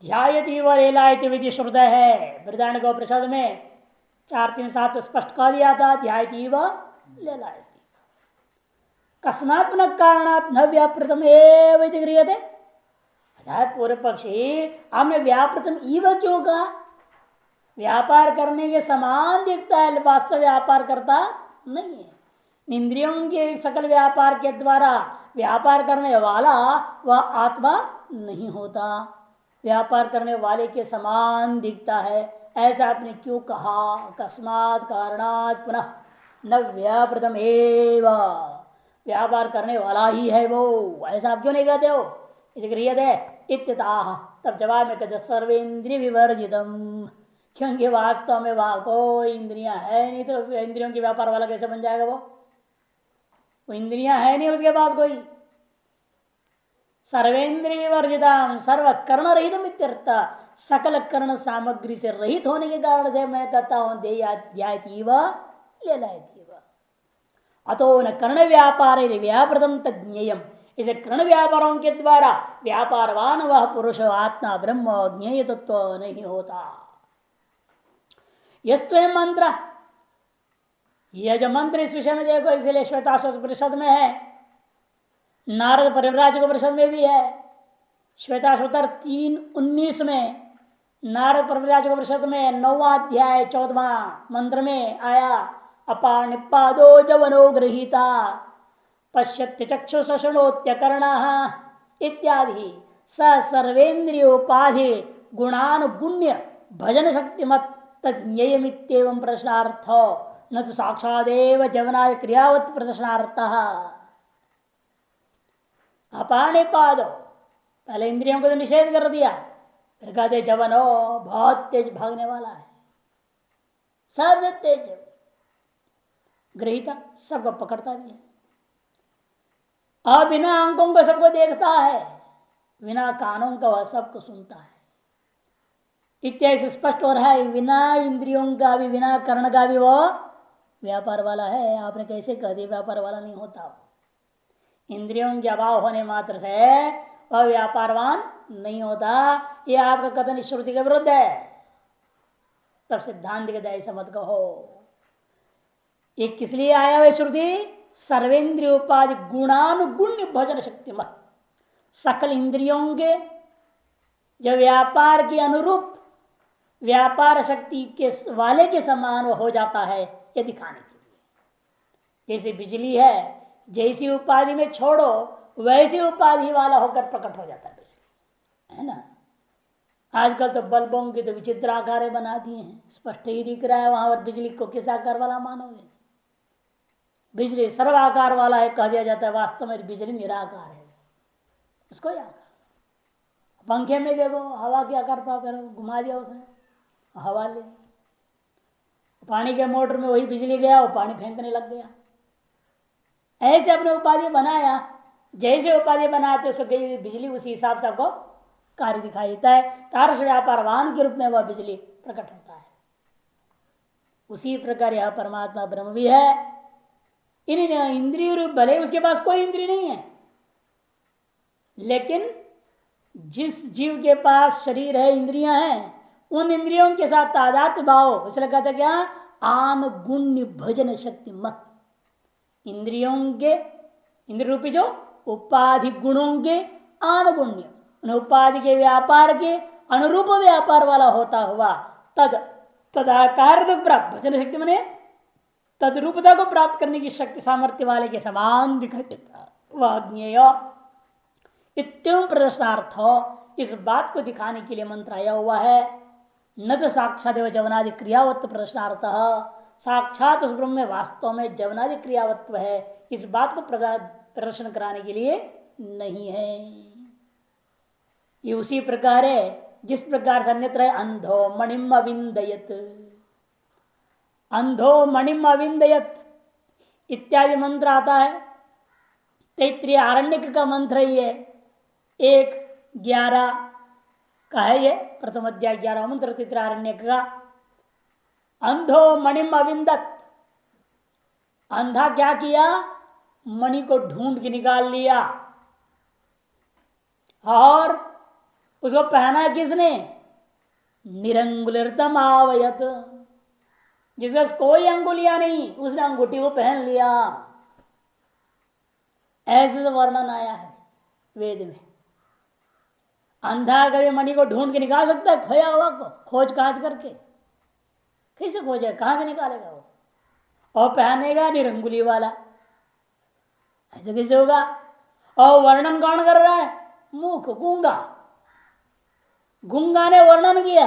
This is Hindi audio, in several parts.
ध्यायती व लेलायति विधि श्रुत है। बृहदारण्यक को प्रसाद में 4-3-7 स्पष्ट कह दिया था। ध्यायती व लेलायति कस्मात् पुनः कारणात् न व्यापृतम एव इति गृह्यते। पूर्व पक्षी हमने व्यापृतम इव क्यों कहा? व्यापार करने के समान दिखता है, वास्तव व्यापार करता नहीं है। इंद्रियों के सकल व्यापार के द्वारा व्यापार करने वाला वह आत्मा नहीं होता, व्यापार करने वाले के समान दिखता है। ऐसा आपने क्यों कहा? अकस्मात् कारणात् पुनः न व्यापृतम एव, व्यापार करने वाला ही है वो, ऐसा आप क्यों नहीं कहते हो? इत्यतः तब जवाब में कहते सर्वेन्द्रिय विवर्जितम, क्योंकि वास्तव में वहां कोई इंद्रियां है नहीं, तो इंद्रियों के व्यापार वाला कैसे बन जाएगा? वो इंद्रियां है नहीं उसके पास कोई। सर्वेन्द्रिय विवर्जितम सर्व कर्ण रहित, सकल कर्ण सामग्री से रहित होने के कारण से मैं कहता हूं ध्यायतीव लेलायतीव। अतो न कर्ण व्यापार व्यापृतम तज्ञेयम, इसे कर्ण व्यापारों के द्वारा व्यापारवान वह पुरुष आत्मा ब्रह्म ज्ञेय तत्व नहीं होता। यस्तु मंत्र, यह जो मंत्र इस विषय में देखो, इसलिए श्वेताश्वत परिषद में है, नारद परिव्राजक परिषद में भी है। श्वेताश्वतर 3:19 में, नारद परिव्राजक परिषद में 9वां अध्याय 14वां मंत्र में आया अपानिपादो जवनो गृहीता पश्यत्य चक्षु शृणोत्यकर्ण इत्यादि स सर्वेन्द्रियोपाधि गुणानुगुण्य भजन शक्तिमत तज्ञेयमित्येवं प्रश्नार्थ न तो साक्षादेव जवनादि क्रियावत प्रदर्शनार्थ। अपानिपादो, पहले इंद्रियों को तो निषेध कर दिया, फिर कहते जवनो बहुत तेज भागने वाला है, सबसे तेज गृहीता, सबको पकड़ता भी है, और बिना आंखों को सबको देखता है, बिना कानों का वह सबको सुनता है। इत्यादि से स्पष्ट हो रहा है बिना इंद्रियों का भी, बिना कर्ण का भी वो व्यापार वाला है। आपने कैसे कह दिया व्यापार वाला नहीं होता? इंद्रियों के अभाव होने मात्र से वह व्यापारवान नहीं होता। यह आपका कथन श्रुति के विरुद्ध है। तब सिद्धांत के ऐसा मत कहो। ये किस लिए आया हुआ श्रुति? सर्वेंद्रिय उपाधि गुणानुगुण्य भजन शक्ति मत, सकल इंद्रियों के जो व्यापार के अनुरूप व्यापार शक्ति के वाले के समान हो जाता है, ये दिखाने के लिए। जैसे बिजली है, जैसी उपाधि में छोड़ो वैसी उपाधि वाला होकर प्रकट हो जाता है बिजली, है ना। आजकल तो बल्बों की तो विचित्र आकार बना दिए हैं, स्पष्ट ही दिख रहा है वहां पर बिजली को किस आकार वाला मानोगे? बिजली सर्वाकार वाला है कह दिया जाता है, वास्तव में बिजली निराकार है, उसको आकार। पंखे में देखो हवा के आकार पाकर घुमा दिया उसने, हवा ले। पानी के मोटर में वही बिजली गया, वो पानी फेंकने लग गया। ऐसे अपने उपाधि बनाया, जैसे उपाधि बनाते उसको बिजली उसी हिसाब से आपको कार्य दिखाई देता है। तारस व्यापारवान के रूप में वह बिजली प्रकट होता है। उसी प्रकार यह परमात्मा ब्रह्म भी है। इन इंद्रिय रूप भले उसके पास कोई इंद्रिय नहीं है, लेकिन जिस जीव के पास शरीर है, इंद्रियां हैं, उन इंद्रियों के साथ तादात्म्य भाव, इसलिए कहते क्या? आनुगुण्य भजन शक्ति मत। इंद्रियों के, इंद्रिय रूपी जो उपाधि गुणों के आनुगुण्य, उन उपाधि के व्यापार के अनुरूप व्यापार वाला होता हुआ तद तदाकार प्राप्त भजन शक्ति मने तदरूपता को प्राप्त करने की शक्ति सामर्थ्य वाले के समान दिखाई वह ज्ञेय इत्यं प्रदर्शनार्थ, इस बात को दिखाने के लिए मंत्र आया हुआ है। न तो साक्षात जवनादि क्रियावत्व प्रदर्शनार्थ, साक्षात उस ब्रह्म में वास्तव में जवनादि क्रियावत्व है, इस बात को प्रदर्शन कराने के लिए नहीं है। ये उसी प्रकार है जिस प्रकार से अन्यत्र है अंधो मणिम अविंदयत, अंधो मणिम अविंदयत इत्यादि मंत्र आता है। तैत्रीय आरण्यक का मंत्र ही है, 1:11 का है ये, प्रथम अध्याय 11 मंत्र तैत्रीय आरण्यक का। अंधो मणिम अविंदत, अंधा क्या किया? मणि को ढूंढ के निकाल लिया और उसको पहना किसने? निरंगुलितम आवयत, जिसका कोई अंगुलियां नहीं उसने अंगूठी को पहन लिया। ऐसे वर्णन आया है वेद में। अंधा कभी मणि को ढूंढ के निकाल सकता है? खोया हुआ को खोज काज करके कैसे खोजे, कहां से निकालेगा वो? और पहनेगा निरंगुली वाला, ऐसे कैसे होगा? और वर्णन कौन कर रहा है? मुख गूंगा, गूंगा ने वर्णन किया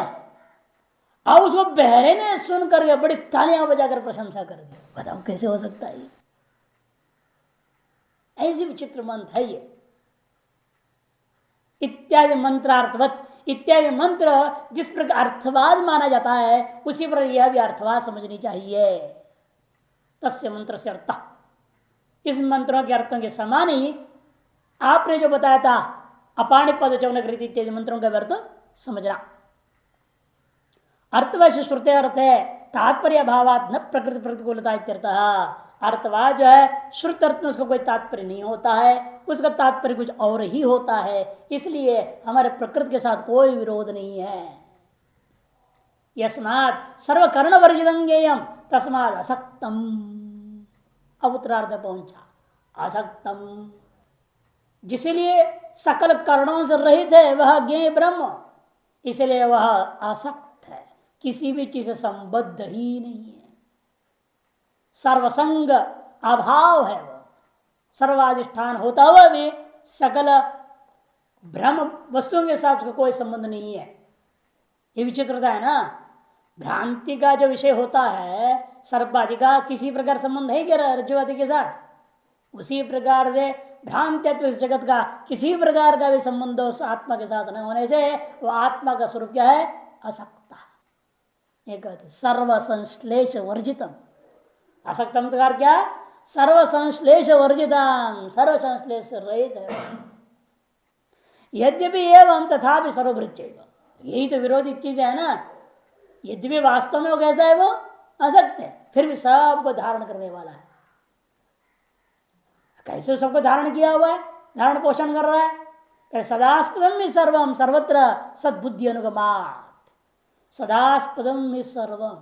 और उसको बहरे ने सुन करके बड़ी तालियां बजाकर प्रशंसा कर दी। बताओ कैसे हो सकता है? ऐसी विचित्र मंत्र है ये। इत्यादि मंत्रार्थवत, इत्यादि मंत्र जिस प्रकार अर्थवाद माना जाता है उसी पर यह भी अर्थवाद समझनी चाहिए। तस्य मंत्र से अर्थ, इस मंत्रों के अर्थों के समान ही आपने जो बताया था अपाणि पद चौनक रीति इत्यादि मंत्रों का अर्थ समझना। अर्थवश श्रुते अर्थ है तात्पर्य भावात न प्रकृति प्रतिकूलता इत्यर्थः। अर्थवाद जो है श्रुत अर्थ में उसका कोई तात्पर्य नहीं होता है, उसका तात्पर्य कुछ और ही होता है, इसलिए हमारे प्रकृति के साथ कोई विरोध नहीं है। यस्मात् सर्वकर्ण वर्जितंगेयम तस्मात् असक्तम। अब उत्तरार्ध पहुंचा, असक्तम जिसलिए सकल कर्णों से रहित है वह ज्ञेय ब्रह्म, इसलिए वह आसक्त है, किसी भी चीज से संबद्ध ही नहीं है। सर्वसंग अभाव है, वो सर्वाधिष्ठान होता हुआ भी सकल ब्रह्म वस्तुओं के साथ उसका कोई संबंध नहीं है। ये विचित्रता है ना। भ्रांति का जो विषय होता है सर्पादि का किसी प्रकार संबंध है क्या रज्जुआदि के साथ? उसी प्रकार से भ्रांतित्व इस जगत का किसी प्रकार का भी संबंध उस आत्मा के साथ न होने से वो आत्मा का स्वरूप क्या है? असक्ता। ये कहते सर्व संश्लेष वर्जितम। असक्तम का क्या? सर्व संश्लेष वर्जितम, सर्व संश्लेष रहित है। यद्यपि एवं तथा भी सर्वभृत, यही तो विरोधी चीज है ना। यद्यपि वास्तव में वो कैसा है? वो असक्त है, फिर भी सबको धारण करने वाला है। कैसे सबको धारण किया हुआ है, धारण पोषण कर रहा है? सदास्पदम में सर्वम सर्वत्र सद्बुद्धि अनुगमात। सदास्पदम में सर्वम,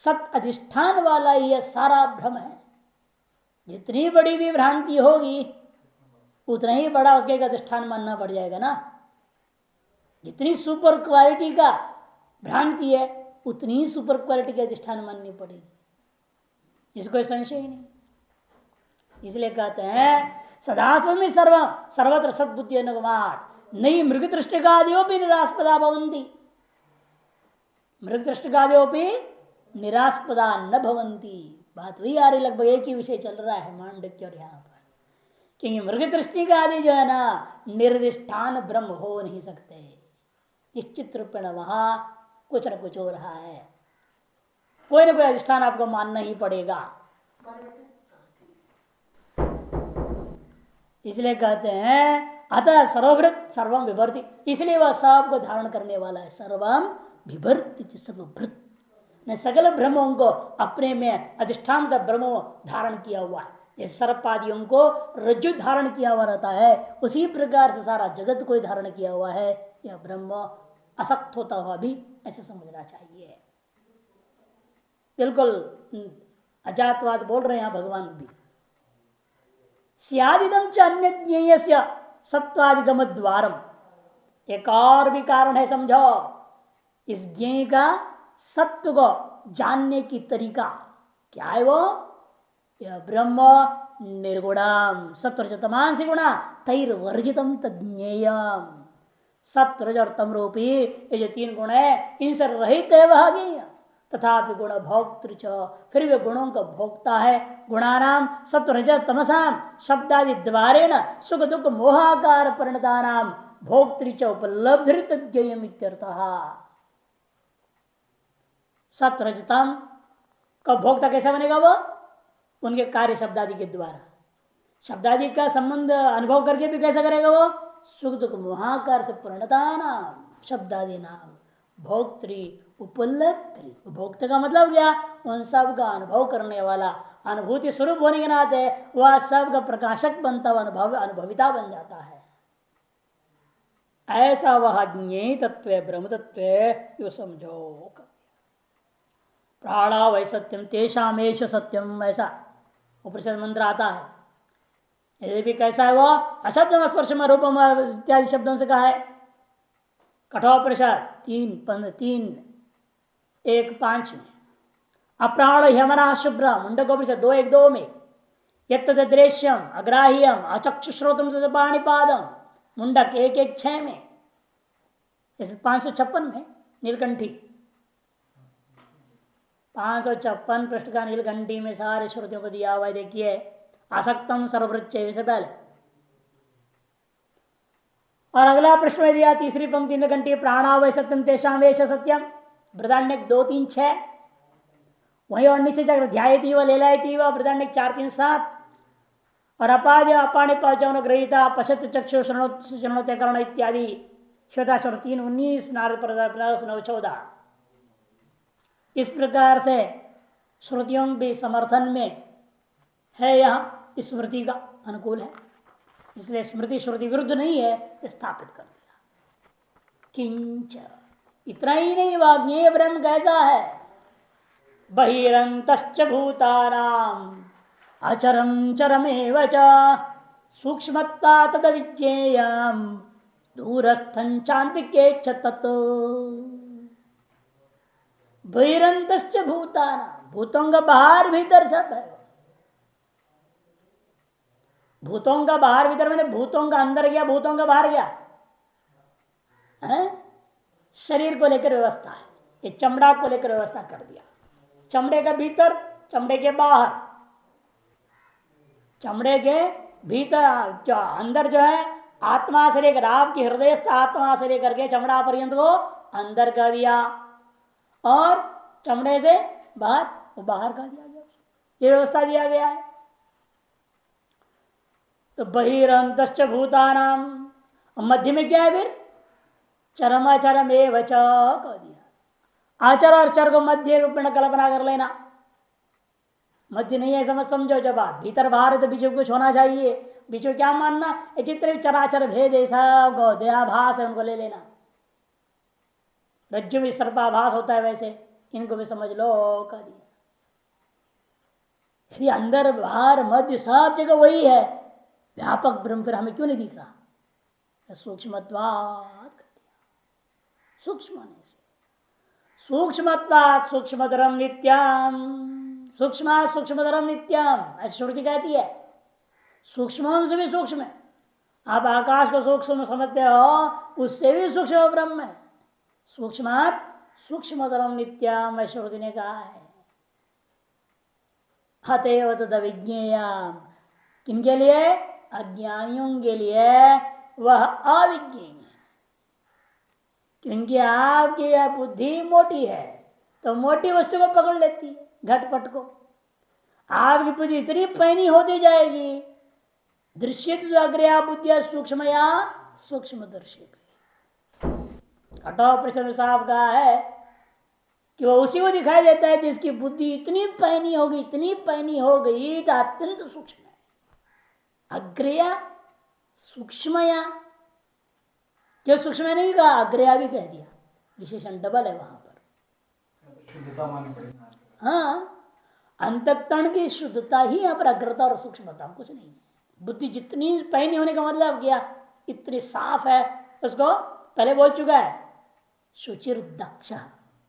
सत अधिष्ठान वाला ये सारा भ्रम है। जितनी बड़ी भी भ्रांति होगी उतना ही बड़ा उसके अधिष्ठान मानना पड़ जाएगा ना। जितनी सुपर क्वालिटी का भ्रांति है उतनी ही सुपर क्वालिटी के अधिष्ठान माननी पड़ेगी, इसको कोई संशय ही नहीं। इसलिए कहते हैं सदास्व में सर्वत्र सद्बुद्धि अनुगमात। नहीं मृग दृष्टिकादियों भी निरास्पदा भवंती, मृग दृष्टिकादियों भी निरास्पदा न भवंती। बात वही आ रही, लगभग एक ही विषय चल रहा है मांडक्य और यहाँ पर। क्योंकि मृग दृष्टि का आदि जो है ना निर्दिष्ठान ब्रह्म हो नहीं सकते। निश्चित रूपेण वहां कुछ न कुछ हो रहा है, कोई ना कोई अधिष्ठान आपको मानना ही पड़ेगा। इसलिए कहते हैं अतः सर्वभृत सर्वम विभर्ति, इसलिए वह सबको धारण करने वाला है। सर्वम विभर्ति सर्वभृत, ने सकल ब्रह्मों को अपने में अधिष्ठान का ब्रह्म धारण किया हुआ है। इस सर्पादियों को रज्जु धारण किया हुआ रहता है, उसी प्रकार से सारा जगत को धारण किया हुआ है। यह ब्रह्म असक्त होता हुआ भी ऐसे समझना चाहिए। बिल्कुल अजातवाद बोल रहे हैं भगवान भी। स्यादिदम च अन्य ज्ञेय सत्वादिगम द्वारम, एक और भी कारण है समझो इस ज्ञेय का सत्व को जानने की तरीका क्या है? वो यह ब्रह्म निर्गुणम सत्वरजतमान से गुणा तैर वर्जितम तज्ञेयम। सत्व रज और तम रूपी ये जो तीन गुण है इनसे रहित है वह ज्ञेय। तथा गुण भोक्तृ, फिर भी गुणों का भोक्ता है। गुणानाम सत्व रज तमसाम शब्दादि द्वारेण सुख दुख मोहाकार परिणतानाम भोक्तृ उपलब्धि तज्ञेयम इत्यर्थः। सत्व रजतम का भोक्ता कैसा बनेगा? वो उनके कार्य शब्दादि के द्वारा, शब्दादि का संबंध अनुभव करके भी कैसा करेगा? वो सुख दुख मोहाकार से परिणता नाम शब्दादि नाम भोक्तृ उपलब्धि। भोक्त का मतलब क्या? उन सब का अनुभव करने वाला, अनुभूति स्वरूप होने के नाते वह सब का प्रकाशक बनता हुआ अनुभविता बन जाता है। ऐसा वह ज्ञेय तत्व ब्रह्म तत्व यो समझो। प्राणा वै सत्यम तेषामेश सत्यम, ऐसा उपनिषद मंत्र आता है। ये भी कैसा है वो, अशब्द स्पर्श में रूपम इत्यादि शब्दों से कहा है। कठोपनिषद 3:1-5 में, अप्राण ह्यमना शुभ्र मुंडकोपनिषद 2:1-2 में, यद्रेश्यम अग्राह्यम अचक्षु श्रोतम पाणिपादम मुंडक 1:1-6 में, 556 में नीलकंठी 556 पृष्ठ का नीलकंठी में सारे श्रुतियों को दिया हुआ है। देखिए, आसक्तम सर्ववृच्छ से पहले, और अगला प्रश्न में दिया तीसरी पंक्ति नीलकंठी, प्राणा वै सत्यम तेषाम वेश सत्यम, बृहदारण्यक 2:3-6, वही और नीचे जाकर ध्यायती व लेलायती व बृहदारण्यक 4:3-7, और अपाद्य अपाणि पाचन ग्रहीता पशत चक्षु शृणोते कर्ण इत्यादि श्वेताश्वर 3:19, नारद पर 9:14। इस प्रकार से श्रुतियों भी समर्थन में है, यह स्मृति का अनुकूल है, इसलिए स्मृति श्रुति विरुद्ध नहीं है, स्थापित कर दिया। किंच, इतना ही नहीं, वाग्ञेय ब्रह्म कैसा है, बहिरंतश्च भूतानाम अचरम चरमेव च सूक्ष्मत्वा तद विज्ञेयम् दूरस्थं चान्तिके च तत्। बहिरंतश्च भूतानाम, भूतों का बाहर भीतर सब है। भूतों का बाहर भीतर मैंने भूतों का अंदर गया, भूतों का बाहर गया है? शरीर को लेकर व्यवस्था है, ये चमड़ा को लेकर व्यवस्था कर दिया। चमड़े का भीतर, चमड़े के बाहर, चमड़े के भीतर जो अंदर जो है आत्मा से लेकर, आपकी हृदयस्थ आत्मा से लेकर के चमड़ा पर्यंत को अंदर कर दिया, और चमड़े से बाहर वो बाहर कर दिया गया, ये व्यवस्था दिया गया है। तो बहिरंतश्च भूतानाम, मध्य में क्या है फिर, चरमाचरम एव च कह दिया। आचर और चर को मध्य रूप में कल्पना कर लेना, मध्य नहीं है समझो। जब आप भीतर बाहर है तो बीच में कुछ होना चाहिए, बीच में क्या मानना, जितने भी चराचर भेद है सब देहाभास है, उनको ले लेना। रज्जु में सर्पाभास होता है, वैसे इनको भी समझ लो कह दिया। यदि अंदर बाहर मध्य सब जगह वही है, व्यापक ब्रह्म फिर हमें क्यों नहीं दिख रहा, सूक्ष्मत्वात्, सूक्ष्म होने से, सूक्ष्मत्वात् सूक्ष्मतरम नित्यम, सूक्ष्म सूक्ष्मतरम नित्यम, ऐसी श्रुति कहती है। सूक्ष्म से भी सूक्ष्म है, आप आकाश को सूक्ष्म समझते हो, उससे भी सूक्ष्म ब्रह्म है। सूक्ष्मात् सूक्ष्मतरम नित्यम श्रुति ने कहा है। हतेव तद विज्ञेयम्, किनके लिए, अज्ञानियों के लिए वह अविज्ञेय है। क्योंकि आपकी यह बुद्धि मोटी है, तो मोटी वस्तु को पकड़ लेती है, घटपट को। आपकी बुद्धि इतनी पैनी होती जाएगी, दृश्य अग्रया बुद्धिया सूक्ष्मया सूक्ष्म दर्शी। कठोर प्रश्न साहब का है कि वह उसी को दिखाई देता है जिसकी बुद्धि इतनी पैनी होगी, इतनी पैनी हो गई तो अत्यंत सूक्ष्म है। अग्रया सूक्ष्मया, जो सूक्ष्म नहीं कहा, अग्रया भी कह दिया, विशेषण डबल है वहां पर। शुद्धता माननी पड़ेगी। हाँ, अंतःकरण की शुद्धता ही यहाँ पर अग्रता और सूक्ष्मता, कुछ नहीं है। बुद्धि जितनी पैनी होने का मतलब क्या, इतनी साफ है, उसको पहले बोल चुका है, शुचिर दक्ष।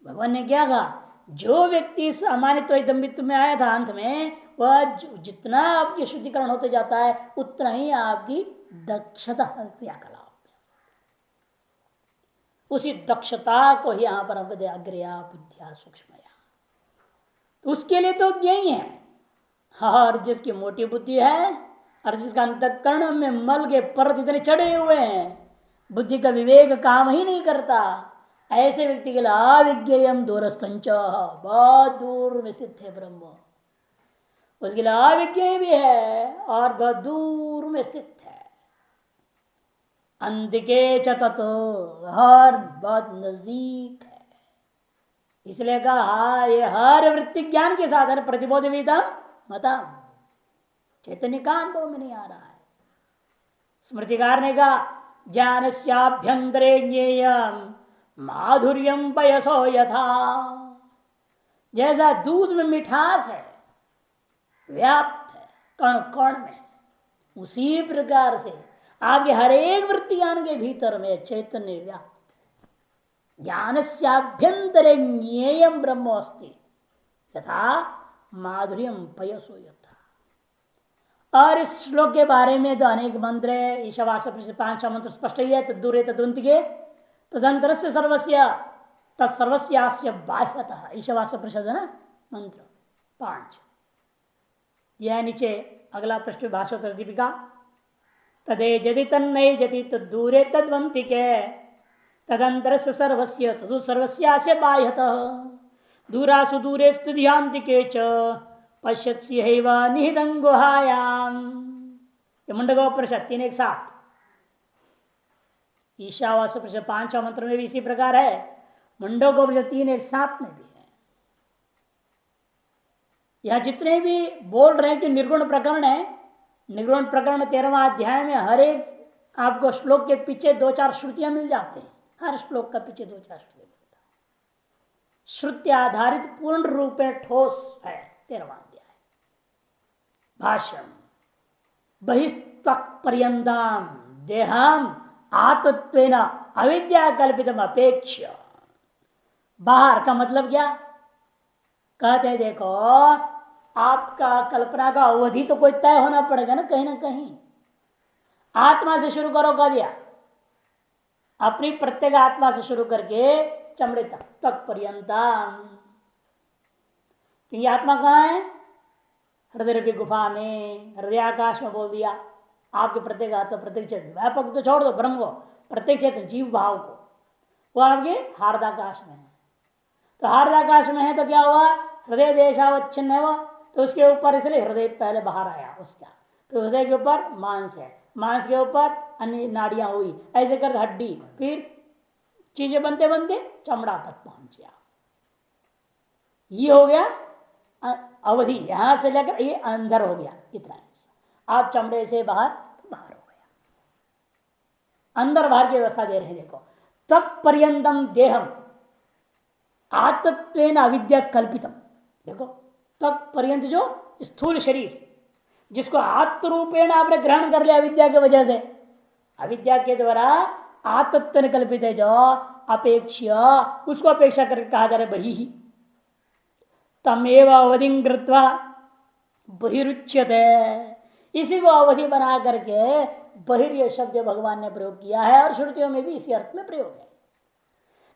भगवान ने क्या कहा, जो व्यक्ति सामान्य दम्भित्व में आया था, अंत में वह जितना आपकी शुद्धिकरण होते जाता है, उतना ही आपकी दक्षता क्रियाकलाप, उसी दक्षता को ही यहां पर अग्रया बुद्धिया सूक्ष्मया, तो उसके लिए तो यही है। और जिसकी मोटी बुद्धि है और जिसका अंतःकरण में मल के परत इतने चढ़े हुए हैं, बुद्धि का विवेक काम ही नहीं करता, ऐसे व्यक्ति के लिए अविज्ञेयम दूरस्थंच, बहुत दूर में स्थित है ब्रह्म, उसके लिए अविज्ञेय भी है और बहुत दूर में स्थित है। अंतिके च तत्, हर बहुत नजदीक है। इसलिए कहा ये हर वृत्ति ज्ञान के साथ है, प्रतिबोध विदा मता, चैतन्य का अनुभव में नहीं आ रहा है। स्मृतिकार ने कहा ज्ञानस्याभ्यंतरे ज्ञेयम माधुर्यम पयसो यथा। जैसा दूध में मिठास है, व्याप्त है कण कण में, उसी प्रकार से आपके हर एक वृत्ति ज्ञान के भीतर में चैतन्य व्याप्त। ज्ञान से ज्ञेयम ब्रह्म अस्ति यथा माधुर्यम पयसो यथा। और इस श्लोक के बारे में तो अनेक मंत्र है। ईशावास 5 मंत्र स्पष्ट ही है। तदूरे तदंत के तदंतर से सर्वस्य तत्सर्वस्यास्य बाह्यतः। ईशावास परिषद है ना मंत्र 5। यह नीचे अगला पृष्ठ भाषोत्तर दीपिका। तदे जति तन्नय जति तदूरे तद्वंतिके तदंतर से सर्वस्य तदु सर्वस्यास्य बाह्यतः। दूरासु दूरे स्तुतियांतिके च पश्यत्सि हैव निहितं गुहायाम। ये मुंडकोपनिषद 3 एक साथ। ईशावास्य परिषद 5 मंत्र में भी इसी प्रकार है। मुंडकोपनिषद 3 एक साथ में भी है। यह जितने भी बोल रहे हैं कि निर्गुण प्रकरण है, निर्गुण प्रकरण 13वां अध्याय में हर एक आपको श्लोक के पीछे 2-4 श्रुतियां मिल जाते हैं। हर श्लोक का पीछे 2-4 श्रुति मिलता है। श्रुति आधारित पूर्ण रूप में ठोस है 13वां अध्याय। भाष्यम बहिस्त्वक् पर्यंतम देहम आत्मत्वेन अविद्या कल्पितम अपेक्ष्य। बाहर का मतलब क्या कहते हैं? देखो, आपका कल्पना का अवधि तो कोई तय होना पड़ेगा ना कहीं। आत्मा से शुरू करो कह दिया। अपनी प्रत्येक आत्मा से शुरू करके चमड़े तक पर्यंतम। क्योंकि आत्मा कहाँ है? हृदय रूपी गुफा में, हृदय आकाश में बोल दिया। आपके प्रत्येक आत्मा प्रत्येक चेतन, व्यापक तो छोड़ दो, ब्रह्म को, प्रत्येक चेतन जीव भाव को, वो आपके हार्दाकाश में है। तो हार्दाकाश में है तो क्या हुआ? हृदय देशावच्छिन्न है वो, तो उसके ऊपर इसलिए हृदय पहले बाहर आया उसका। तो हृदय के ऊपर मांस है, मांस के ऊपर अन्य नाड़ियां हुई, ऐसे कर हड्डी, फिर चीजें बनते बनते चमड़ा तक पहुंच गया। ये हो गया अवधि, यहां से लेकर ये अंदर हो गया इतना। आप चमड़े से बाहर हो गया, अंदर बाहर की व्यवस्था दे रहे हैं। देखो, त्वक् पर्यंतम देहम आत्मत्वेन अविद्या कल्पितम। देखो, त्वक् पर्यंत जो स्थूल शरीर जिसको आत्मरूपेण आपने ग्रहण कर लिया अविद्या की वजह से, अविद्या के द्वारा आत्मत्व कल्पित है जो अपेक्षा, उसको अपेक्षा करके कहा जा रहा है बहि। तमेव अवधि कृत्वा बहिरुच्यते। इसी को अवधि बना करके बहिर्य शब्द भगवान ने प्रयोग किया है और श्रुतियों में भी इसी अर्थ में प्रयोग है।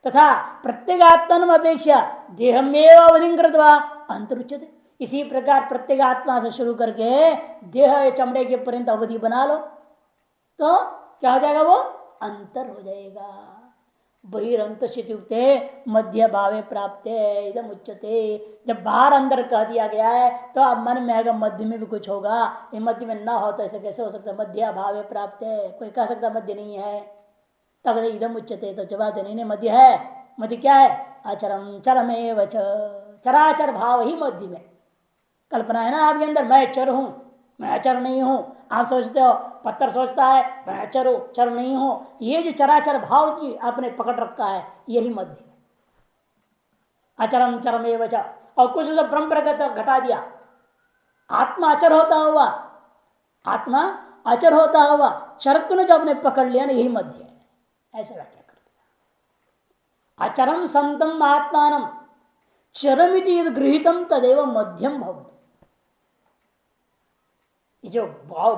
तथा प्रत्येगात्मन अपेक्षा देहमेव अवधि कृत्वा अंतरुच्यते। इसी प्रकार प्रत्येक आत्मा से शुरू करके देह चमड़े के पर्यंत अवधि बना लो तो क्या हो जाएगा? वो अंतर हो जाएगा। बहिरंतुक्ते मध्य भावे प्राप्त इदम उच्चते। जब बाहर अंदर कह दिया गया है तो अब मन में आएगा मध्य में भी कुछ होगा। ये मध्य में ना हो तो ऐसे कैसे हो सकता है? मध्य भावे प्राप्त है, कोई कह सकता मध्य नहीं है, तब इदम उच्चते। तो जवाब नहीं, मध्य है। मध्य क्या है? अचरम चरमेव च। चराचर भाव ही मध्य में। कल्पना है ना आपके अंदर, मैं चर हूं, मैं अचर नहीं हूं। आप सोचते हो, पत्थर सोचता है मैं अचर हूं, चर नहीं हूं। ये जो चराचर भाव की आपने पकड़ रखा है, यही मध्य। अचरम चरमेव च। और कुछ जो ब्रह्म प्रगत घटा दिया, आत्मा अचर होता हुआ, आत्मा अचर होता हुआ चरत्व ने जो आपने पकड़ लिया ना, यही मध्य है। ऐसे व्याख्या कर दिया। अचरम संतम आत्मान चरमिति गृहीतम तदेव मध्यम भवति। जो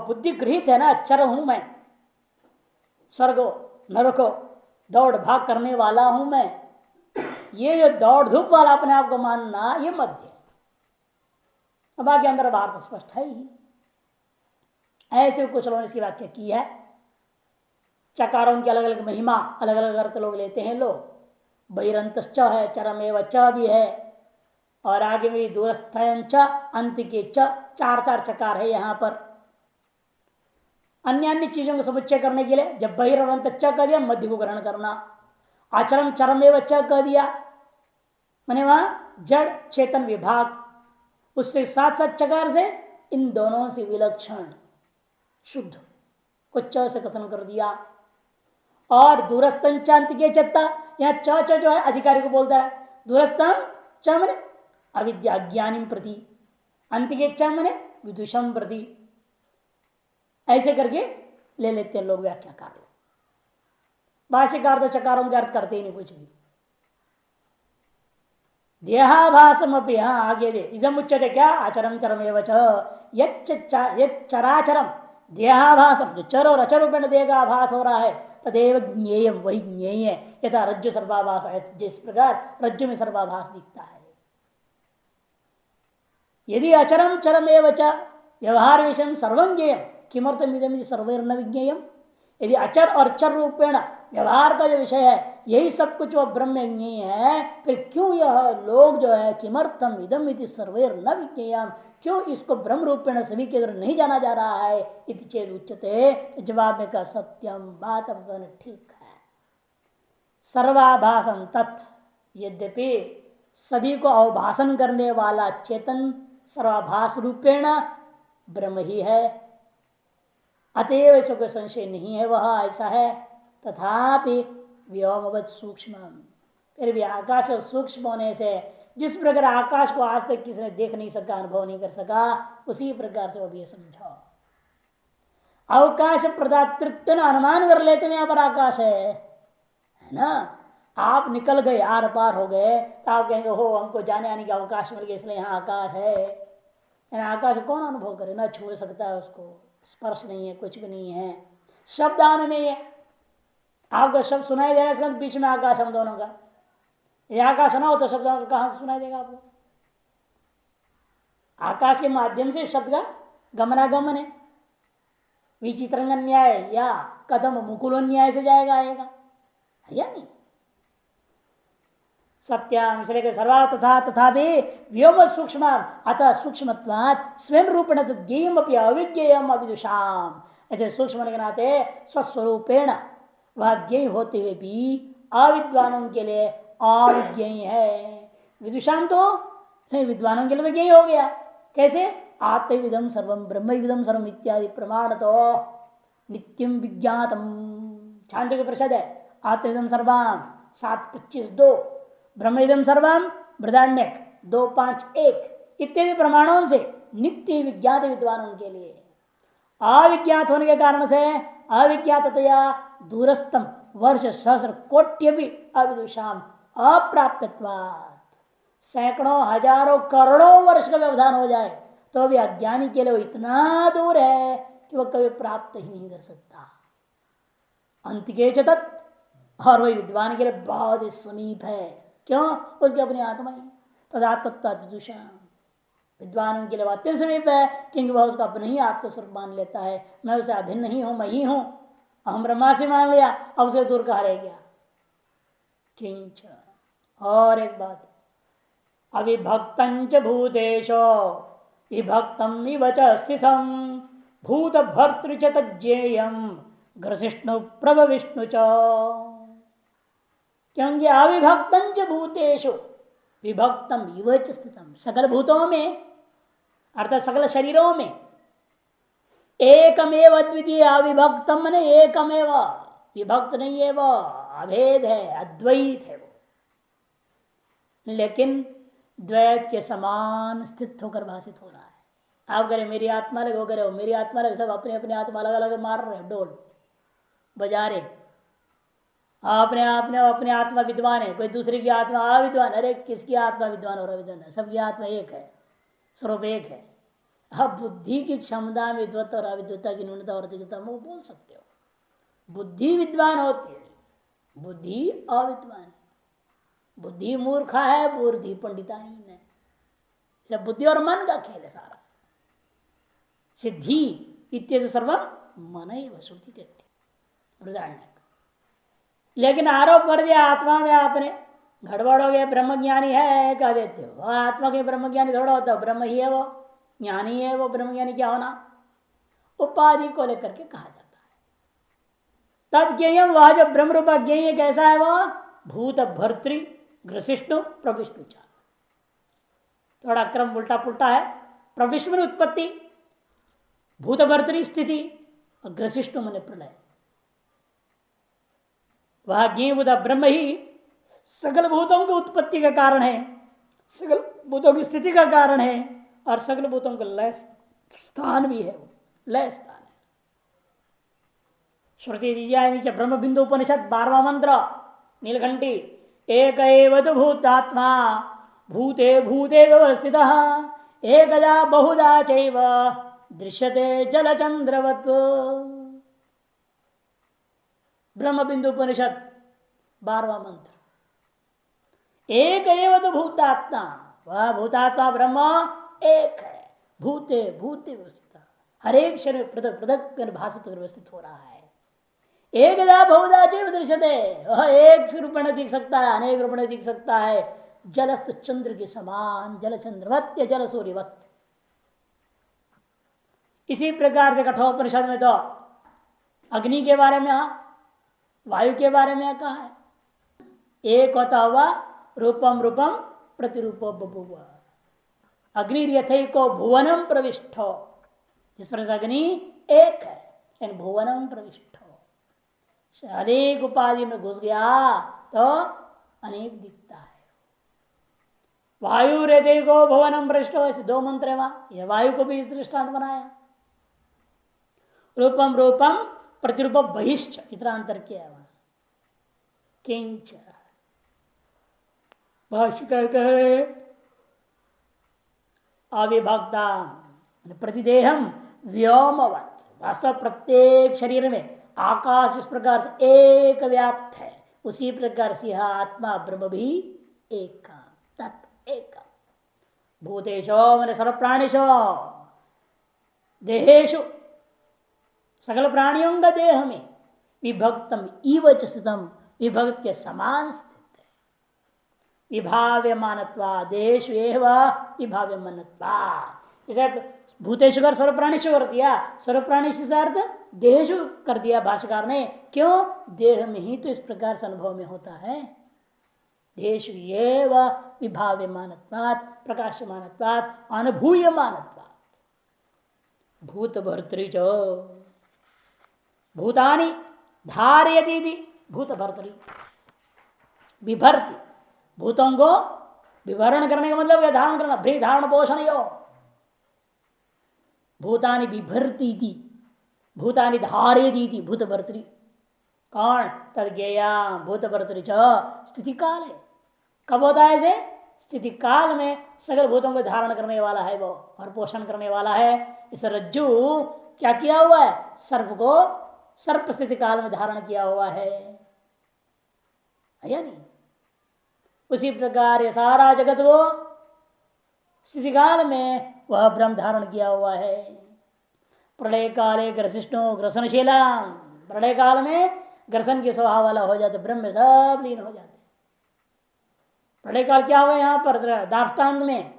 बुद्धि गृहित है ना, चर हूं मैं, स्वर्गो नरको दौड़ भाग करने वाला हूं मैं, ये जो दौड़ धूप वाला अपने आप को मानना, ये मध्य है। अब बाकी अंदर बाहर तो स्पष्ट है ही। ऐसे कुछ लोगों ने इसकी व्याख्या की है। चकारों की अलग अलग महिमा, अलग अलग अर्थ लोग लेते हैं। लोग बहिरंतश्च है, चरमेव च भी है, और आगे भी दूरस्थ अंत के च, 4 चकार है यहाँ पर। अन्य अन्य चीजों को समुच्चय करने के लिए जब बहिरंत च कह दिया, मध्य को ग्रहण करना। आचरम चरमेव च कह दिया, मैंने वहां जड़ चेतन विभाग, उससे साथ साथ चकार से इन दोनों से विलक्षण शुद्ध को च से कथन कर दिया। और दूरस्थं चांत के चत्ता, यहाँ च जो है अधिकारी को बोलता है। दूरस्थम च मने अविद्या ज्ञानी प्रति, अंत के च मने विदुषम प्रति, ऐसे करके ले लेते हैं लोग व्याख्याकार लोग। भाष्यकार तो चकारों का अर्थ करते ही नहीं कुछ भी। देहाभासम अपनी, हाँ आगे दे, इदम उच्चते क्या आचरम चरम एवं चराचरम देहाभासम, जो चर और अचर रूपेण देह का आभास हो रहा है, तदेव ज्ञेयम, वही ज्ञेय है। यथा रज्जु सर्वाभास है, जिस प्रकार रज्जु में सर्वाभास दिखता है। यदि अचरम चरम एवं व्यवहार विषय सर्वं ज्ञेयम किमर्थम इदम सर्वैर्न विज्ञेयम, यदि अचर और चर रूपेण व्यवहार का जो विषय है यही सब कुछ वो ब्रह्म ज्ञेय है, फिर क्यों यह लोग जो है किमर्थम इदम इति सर्वैर न विज्ञेयम, क्यों इसको ब्रह्म रूपेण सभी के द्वारा नहीं जाना जा रहा है, इति चेद उच्यते। तो जवाब में कहा सत्यम, बात अब कहना ठीक है। सर्वाभासम तत्, यद्यपि सभी को अवभाषण करने वाला चेतन सर्वाभास रूपेण ब्रह्म ही है, अतएव इसको कोई संशय नहीं है वह ऐसा है। तथापि व्योमवत सूक्ष्म, फिर भी आकाश और सूक्ष्म होने से जिस प्रकार आकाश को आज तक किसी ने देख नहीं सका, अनुभव नहीं कर सका, उसी प्रकार से वो भी समझो। अवकाश प्रदातृत्व अनुमान कर लेते हैं, यहाँ पर आकाश है ना। आप निकल गए, आर पार हो गए, तो आप कहेंगे हो हमको जाने आने का अवकाश मिल गया इसलिए यहाँ आकाश है। आकाश कौन अनुभव करे, ना छू सकता है उसको, स्पर्श नहीं है, कुछ भी नहीं है। शब्द आने में है, आपका शब्द सुनाई दे रहा है, इसका बीच में आकाश हम दोनों का, ये आकाश सुना हो तो शब्द कहां से सुनाई देगा आपको। आकाश के माध्यम से शब्द का गमनागमन है। विचित्रंग न्याय या कदम मुकुल न्याय से जाएगा, आएगा या नहीं। सत्याम इसलिए सर्वा तथा तथा भी व्योम सूक्ष्म, अतः सूक्ष्मत्वात् स्वयं रूपेण ज्ञेयम अपि अविज्ञेयम अविदुषाम, ऐसे सूक्ष्म के नाते स्वस्वरूपेण वह ज्ञेय होते हुए भी अविद्वानों के लिए अविज्ञेय है। विदुषाम तो विद्वानों के लिए तो ज्ञेय हो गया। कैसे? आत्मविदम सर्वम ब्रह्मविदम सर्वम इत्यादि प्रमाण तो नित्यम विज्ञातम, छांदोग्य परिषद है। आत्मविदम सर्वम 7:25-2, ब्रह्मविदम सर्वम बृहदारण्यक 2:5-1 इत्यादि प्रमाणों से नित्य विज्ञात विद्वानों के लिए, अविज्ञात होने के कारण से अविज्ञाततया दूरस्थम वर्ष सहस्र कोट्य भी अविदुषाम अप्राप्यत्वात्, सैकड़ों हजारों करोड़ों वर्ष का व्यवधान हो जाए तो भी अज्ञानी के लिए वो इतना दूर है कि वह कभी प्राप्त ही नहीं कर सकता। अंत के चतत, और वही विद्वान के लिए बहुत ही समीप है। क्यों? उसकी अपनी आत्मा ही तदात्मत्वादुषाम, विद्वान के लिए अत्यंत समीप है, क्योंकि वह उसका अपना ही आत्मस्वरूप मान लेता है। मैं उसे अभिन्न नहीं हूं, मैं ही हूं, अहम ब्रह्मास्मि मान लिया, अब उसे दूर कहा रह गया। किंच, और एक बात, अविभक्तंच भूतेशो विभक्तम इव च स्थितम भूत भर्तृ च तज्जेयम ग्रसिष्णु प्रभ विष्णु च, क्योंकि अविभक्तंच भूतेशु विभक्तम इव च स्थितम, सकल भूतों में अर्थात सकल शरीरों में एकमेव अद्वितीय, अविभक्तम ने एकमेव, विभक्त नहीं है वो, अभेद है, अद्वैत है वो, लेकिन द्वैत के समान स्थित होकर भाषित हो रहा है। आप करें मेरी आत्मा अलग, हो करे मेरी आत्मा अलग, सब अपने अपने आत्मा अलग अलग मार रहे, डोल बजा रहे। अपने आप ने अपने आत्मा विद्वान है, कोई दूसरे की आत्मा अविद्वान। अरे किसकी आत्मा विद्वान और अविद्वान है? सबकी आत्मा एक है, स्वरूप एक है। अब बुद्धि की क्षमता में विद्वत्ता और अविद्वत्ता की न्यूनता और अधिकता वो बोल सकते हो। बुद्धि विद्वान होती है, बुद्धि अविद्वान है। बुद्धि मूर्खा है, बुद्धि पंडिताहीन है। सब बुद्धि और मन का खेल है सारा। सिद्धि इत्यादि सर्व मन एव श्रुति कहती है। लेकिन आरोप कर दिया आत्मा में आपने, गड़बड़ हो गया, ब्रह्मज्ञानी है कह देते हो। आत्मा के ब्रह्मज्ञानी थोड़ा होता है, ब्रह्म ही है वो, ज्ञानी है वो, ब्रह्मज्ञानी क्या होना? उपाधि को लेकर के कहा जाता है। तद्ज्ञेय, वह जो ब्रह्म रूपा ज्ञेय कैसा है? वह भूत भर्तृ ग्रसिष्णु प्रविष्णु, थोड़ा क्रम उल्टा पुल्टा है। प्रविष्णु में उत्पत्ति, भूत भर्तृ स्थिति, और ग्रसिष्णु मन प्रलय। वह ज्ञभूत ब्रह्म ही सकल भूतों की उत्पत्ति का कारण है, सकल भूतों की स्थिति का कारण है और सकल भूतों का लय स्थान भी है, लय स्थान है। श्रुति नीचे ब्रह्म बिंदु उपनिषद 12वां मंत्र नीलकंठी एक तो भूतात्मा भूते भूते व्यवस्थित एकदा बहुधा चैव दृश्यते जलचंद्रवत्। ब्रह्म बिंदु उपनिषद 12वां मंत्र। एक तो भूतात्मा, वह भूतात्मा ब्रह्म एक है, भूते भूते व्यवस्थित, हर एक शरीर पृथक पृथक भाषित व्यवस्थित हो रहा है। एकदा बहुधा चैव दृश्यते, वह एक रूप में दिख सकता है, अनेक रूप में दिख सकता है, जलस्त चंद्र के समान, जल चंद्रवत या जल सूर्यवत। इसी प्रकार से कठोपनिषद में तो अग्नि के बारे में, वायु के बारे में कहा है, एक होता हुआ रूपम रूपम प्रतिरूपो बभूव। अग्नि यथैको भुवनम प्रविष्टो, जिस पर अग्नि एक है यानी भुवनम प्रविष्टो, अनेक उपाधि में घुस गया तो अनेक दिखता है। वायु हृदय को भुवनम प्रविष्टो, ऐसे दो मंत्र है वहां, यह वायु को भी इस दृष्टांत बनाया। रूपम रूपम प्रतिरूप बहिश्च, इतना अंतर किया वहां। किंच भाष्यकार कह रहे अविभक्ता प्रतिदेहम व्योमवत, वास्तव प्रत्येक शरीर में आकाश इस प्रकार से एक व्याप्त है, उसी प्रकार से यह आत्मा ब्रह्म भी एक तत् एक। भूतेशो मैंने सर्व प्राणिशो, देहेशु सकल प्राणियों का देह में विभक्तम इवच स्थितम, विभक्त के समान स्थित है। विभाव्य मानत्वा देशु एव विभाव्य मानत्वा, इसे भूतेशु कर सर्व प्राणिशु कर दिया, सर्व प्राणी से अर्थ देहेशु कर दिया भाष्यकार ने। क्यों? देह में ही तो इस प्रकार से अनुभव में होता है। देशु एव विभाव्य मानत्वात् प्रकाश मानत्वात् अनुभूय मानत्वात्। भूत भर्तृ च भूतानि धारयति, भूत भर्तृ विभर्ति, भूतों को विवरण करने का मतलब क्या? धारण करना, भ्री धारण पोषण यो। भूतानि बिभर्ती थी, भूतानि धारयति थी, भूत भर्तृ कौन? तदज्ञेया भूत भर्तृ च स्थिति काल है। कब होता है इसे? स्थिति काल में सगल भूतों को धारण करने वाला है वो और पोषण करने वाला है। इस रज्जु क्या किया हुआ है? सर्प को सर्प स्थिति काल में धारण किया हुआ है या नहीं? उसी प्रकार ये सारा जगत वो स्थिति काल में वह ब्रह्म धारण किया हुआ है। प्रलय काले ग्रसिष्णु ग्रसनशीला, प्रलय काल में ग्रसन के स्वभाव वाला हो जाते, ब्रह्म में सब लीन हो जाते। प्रलय काल क्या हुआ यहाँ पर दाष्टान्त में?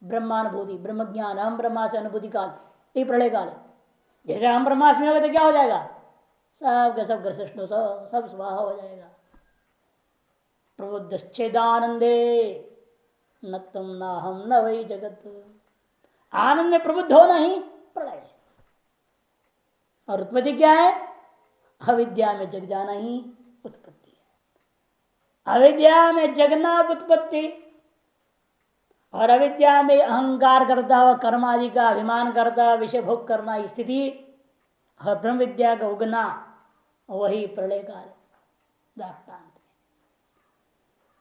ब्रह्मानुभूति, ब्रह्म ज्ञान, हम ब्रह्मास्मि अनुभूति काल, ये प्रलय काल है। जैसे हम ब्रह्मास्मि हो गए तो क्या हो जाएगा? सब का सब ग्रसिष्णु सब स्वभाव हो जाएगा। प्रबुद्धश्चेदानंदे न तुम न हम न वही जगत, आनंद में प्रबुद्ध होना ही प्रलय। और उत्पत्ति क्या है? अविद्या में जग जाना ही उत्पत्ति है। अविद्या में जगना उत्पत्ति, और अविद्या में अहंकार करता हुआ कर्म आदि का अभिमान करता विषय भोग करना स्थिति, और ब्रह्म विद्या का उगना वही प्रलय काल दाष्टान्त।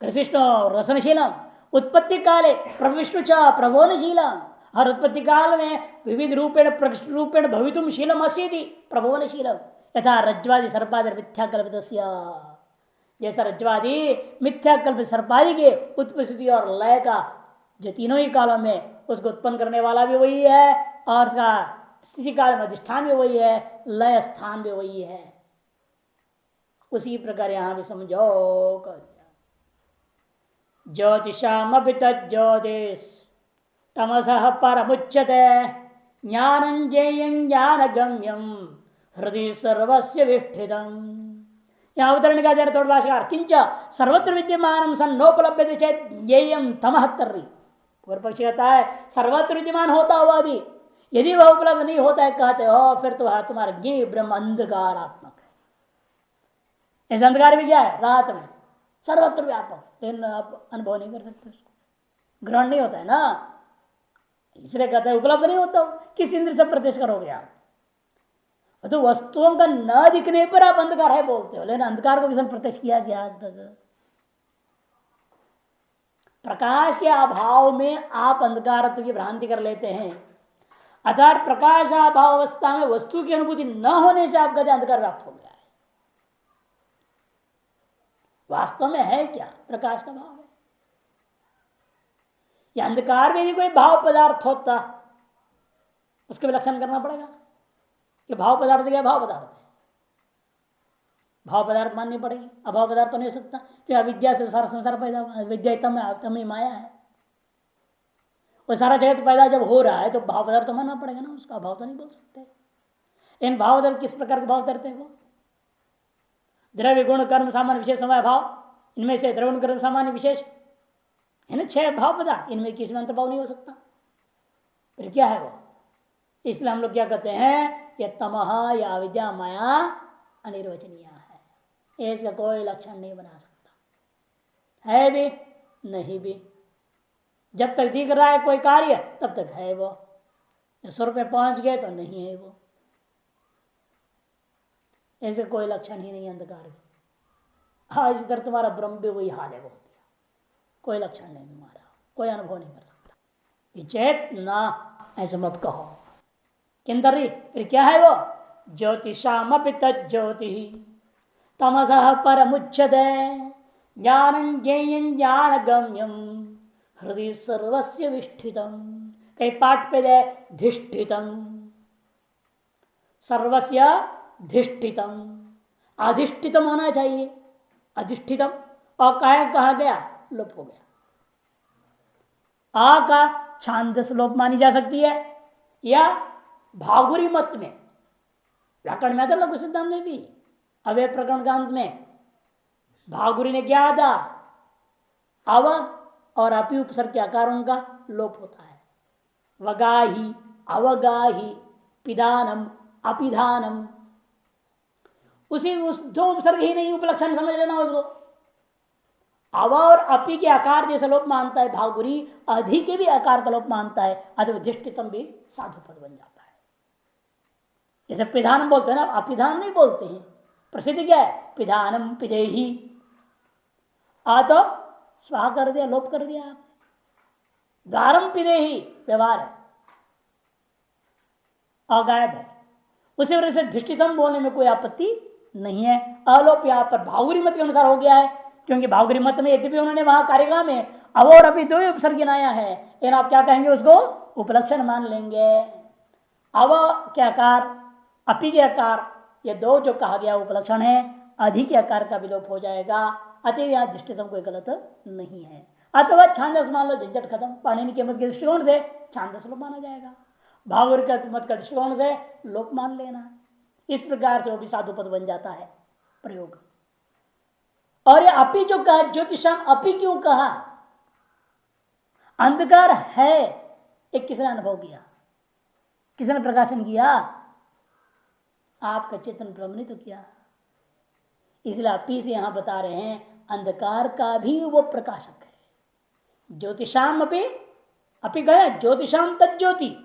कृष्ण रसनशीलम उत्पत्ति काले प्रविष्णु च प्रभोनशीलम, और उत्पत्ति काल में विविध रूपेण प्रकृष्ट रूपेण भवितुम शीलम अस्यति प्रभोनशीलम। यथा रज्ज्वादि सर्पादि मिथ्याकल्पित, जैसा रज्ज्वादि मिथ्याकल्पित सर्पादि के उत्पत्ति और लय का जो तीनों ही कालों में उसको उत्पन्न करने वाला भी वही है, और उसका स्थिति काल में अधिष्ठान भी वही है, लय स्थान भी वही है। उसी प्रकार यहां भी समझो। ज्योतिषामपि तज्ज्योतिष तमसः परमुच्यते ज्ञानं ज्ञेयं ज्ञानगम्यं हृदय सर्वस्य विष्ठितम्। यहाँ अवतरण का थोड़ा भाषाकार किंच सर्वत्र विद्यमान सन्नोपलभ्यते चेत ज्ञेयं तमः तर्हि। पूर्व पक्षी कहता है सर्वत्र विद्यमान होता हुआ भी यदि वह उपलब्ध नहीं होता है, कहते हो फिर तो तुम्हारा ज्ञेय ब्रह्म अंधकारात्मक है। ऐसे अंधकार भी क्या है, रात में सर्वत्र व्यापक, लेकिन आप अनुभव नहीं कर सकते, उसको ग्रहण नहीं होता है ना, इसलिए कहते हैं उपलब्ध नहीं होता। किस इंद्र से प्रत्यक्ष करोगे आप? तो वस्तुओं का न दिखने पर आप अंधकार है बोलते हो, लेकिन अंधकार को किसने प्रत्यक्ष किया गया आज तक? प्रकाश के अभाव में आप अंधकारत्व की भ्रांति कर लेते हैं, अर्थात प्रकाश अभाव अवस्था में वस्तु की अनुभूति न होने से आप कहते अंधकार व्याप्त हो गया है। वास्तव में है क्या? प्रकाश का भाव है। यह अंधकार में यदि कोई भाव पदार्थ होता, उसके विलक्षण करना पड़ेगा कि भाव पदार्थ क्या? भाव पदार्थ है, भाव पदार्थ माननी पड़ेगी। अभाव पदार्थ तो नहीं हो सकता, कि अविद्या से सारा संसार पैदा हुआ, विद्या तम माया है, वो सारा जगत पैदा जब हो रहा है तो भाव पदार्थ तो मानना पड़ेगा ना, उसका अभाव तो नहीं बोल सकते। इन भाव पदार्थ किस प्रकार के भाव करते हैं? वो द्रव्य गुण कर्म सामान्य विशेष समय भाव, इनमें से द्रव्य गुण कर्म सामान्य विशेष है ना, 6 भाव पदार्थ, इनमें किसी में अंतर्भाव नहीं हो सकता। फिर क्या है वो? इसलिए हम लोग क्या कहते हैं, ये तमह या अविद्या माया अनिर्वचनीय है, इसका कोई लक्षण नहीं बना सकता, है भी नहीं भी। जब तक दिख रहा है कोई कार्य तब तक है वो, स्वर पे पहुंच गए तो नहीं है वो, ऐसे कोई लक्षण ही नहीं अंधकार की। हाँ, इस तरह तुम्हारा ब्रह्म भी वही हाल है, बोल दिया, कोई लक्षण नहीं तुम्हारा, कोई अनुभव नहीं कर सकता। चेत ना, ऐसे मत कहो। किंतरी फिर क्या है वो? ज्योतिषाम तज्ज्योति तमसः परमुच्यते ज्ञानं ज्ञेयं ज्ञानगम्यं हृदय सर्वस्य विष्ठितम्। कई पाठ पे दे धिष्ठितम, सर्वस्य धिष्ठितम, अधिष्ठितम होना चाहिए, अधिष्ठितम, और कहा गया? लोप हो गया। आ का छांदस लोप मानी जा सकती है, या भागुरी मत में, व्याकरण में था लघु सिद्धांत में भी, अवय प्रकरण का अंत में भागुरी ने क्या था? अव और अपि उपसर्ग के आकारों का लोप होता है। वगाही, अवगाही, पिदानम, अपिधानम, उसी उस दो उपसर्ग ही नहीं, उपलक्षण समझ लेना उसको। अव और अपि के आकार जैसे लोप मानता है भागुरी, अधि के भी आकार का लोप मानता है, अधिष्ठितम भी साधु पद बन जाता है। जैसे पिधानम बोलते हैं ना, अपिधान नहीं बोलते हैं। प्रसिद्ध क्या है? पिधानम पिदेही, आ तो स्वाहा कर दिया, लोप कर दिया आप। गारम पिदेही व्यवहार है और गायब है, उसी वजह से धिष्ठितम बोलने में कोई आपत्ति नहीं है। अलोप यहां पर भागुरी मत के अनुसार हो गया है, क्योंकि भागुरी मत में यद्यपि उन्होंने वहां कार्यक्रम में अव और अभी 2 उपसर्ग गिनाया है, लेकिन आप क्या कहेंगे? उसको उपलक्षण मान लेंगे। अव के आकार, अपि के आकार, ये 2 जो कहा गया उपलक्षण है, अधि के आकार का विलोप हो जाएगा। अतएव यहाँ दृष्टितम कोई गलत नहीं है। अथवा छांदस मान लो, झंझट खत्म। पाणिनि के मत के दृष्टिकोण से छांदस लोप माना जाएगा, भागवत का मत का दृष्टिकोण से लोप मान लेना। इस प्रकार से वो भी साधु पद बन जाता है प्रयोग। और ये अपि जो कहा, ज्योतिषाम अपि क्यों कहा? अंधकार है, एक किसने अनुभव किया? किसने प्रकाशन किया? आपका चेतन ब्रह्म ने तो किया। इसलिए अपि से यहां बता रहे हैं अंधकार का भी वो प्रकाशक है। ज्योतिषाम अपि गए, ज्योतिषाम तज्ज्योति,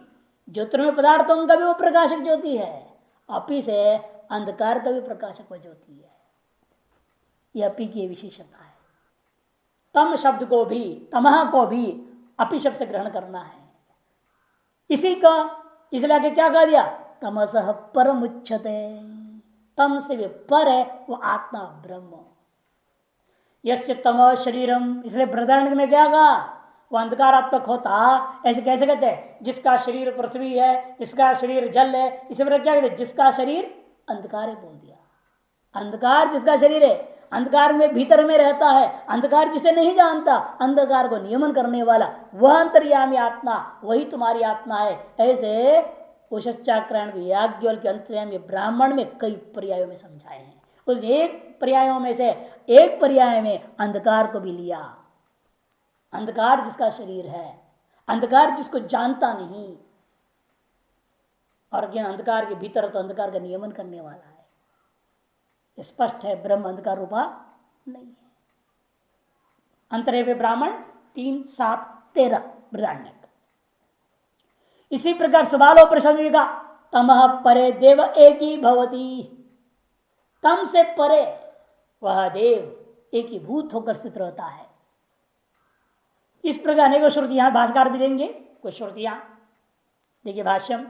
ज्योतिर्मय पदार्थों का भी वो प्रकाशक ज्योति है। अपि से अंधकार का भी प्रकाशक वो ज्योति है। यह अपि की विशेषता है। तम शब्द को भी, तमह को भी अपि शब्द से ग्रहण करना है। इसी का इसलिए आगे क्या कह दिया? तमसः परमुच्यते, तम से भी पर है वो आत्मा ब्रह्म। यस्य तम शरीरम, इसलिए बृहदारण्यक में क्या कहा? वो अंधकारात्मक होता, ऐसे कैसे कहते हैं? जिसका शरीर पृथ्वी है, जिसका शरीर जल है, इसी प्रकार क्या कहते हैं? जिसका शरीर अंधकार है, बोल दिया। अंधकार जिसका शरीर है, अंधकार में भीतर में रहता है, अंधकार जिसे नहीं जानता, अंधकार को नियमन करने वाला वह अंतर्यामी आत्मा, वही तुम्हारी आत्मा है। ऐसे उषाचाक्रायण याज्ञवल्क्य के अंतर्यामी ब्राह्मण में कई पर्यायों में समझाए हैं। उस एक पर्यायों में से एक पर्याय में अंधकार को भी लिया। अंधकार जिसका शरीर है, अंधकार जिसको जानता नहीं, और अंधकार के भीतर तो अंधकार का नियमन करने वाला है। स्पष्ट है ब्रह्म अंधकार रूपा नहीं है। अंतरेव ब्राह्मण 3-7-13 बृहदारण्यक। इसी प्रकार सुबालो प्रसंग का तमह परे देव एक ही भवती, तम से परे वह देव एक ही भूत होकर स्थित रहता है। इस प्रकार अनेकों श्रुतियां भाष्यकार भी देंगे कुछ श्रुतियां। देखिए भाष्यम,